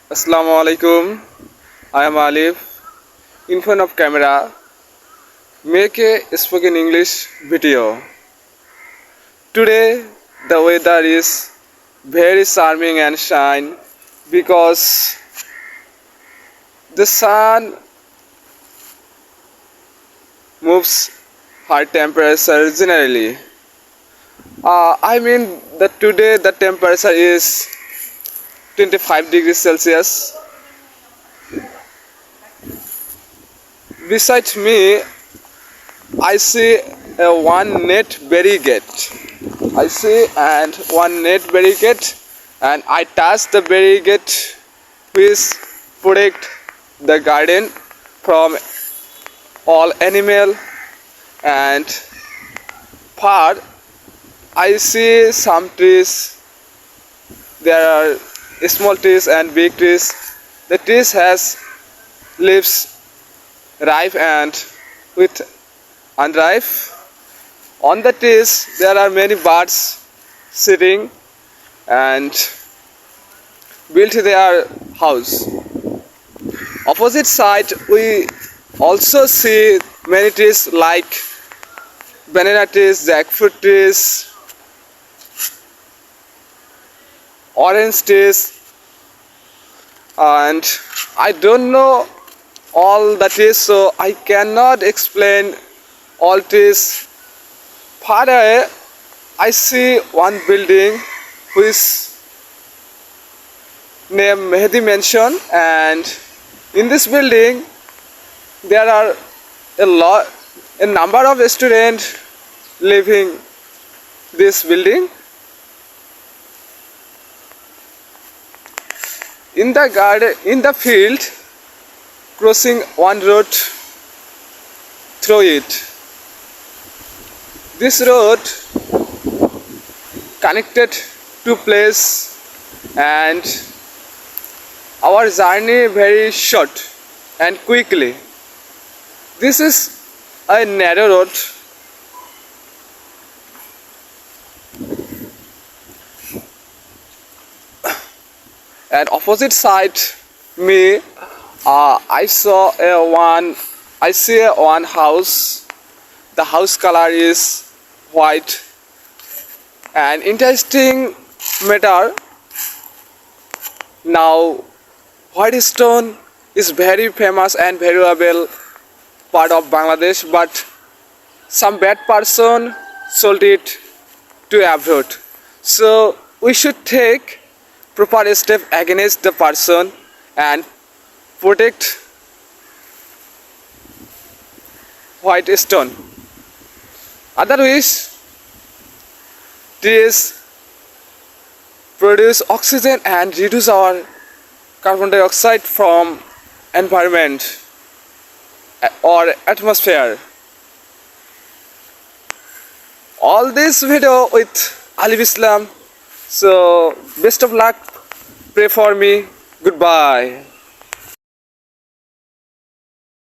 Assalamu alaikum. I am ALIF. In front of camera, make a spoken English video. Today the weather is very charming and shine because the sun moves her temperature generally. I mean that today the temperature is 25 degrees Celsius. Beside me, I see one net barricade. I see and one net barricade, and I touch the barricade which protect the garden from all animal. And far, I see some trees. There are small trees and big trees. The trees has leaves ripe and with unripe. On the trees there are many birds sitting and built their house. Opposite side we also see many trees like banana trees, jackfruit trees, orange trees, and I don't know all the trees, so I cannot explain all trees. Far away, I see one building which name Mehdi Mansion, and in this building there are a number of students living this building. In the garden, in the field, crossing one road through it. This road connected to place, and our journey very short and quickly. This is a narrow road. At opposite side me, I see one house. The house color is white. An interesting matter. Now, white stone is very famous and valuable part of Bangladesh, but some bad person sold it to abroad. So we should take proper step against the person and protect white stone. Otherwise, trees produce oxygen and reduce our carbon dioxide from environment or atmosphere. All this video with ALIF Islam. So best of luck. Pray for me. Goodbye.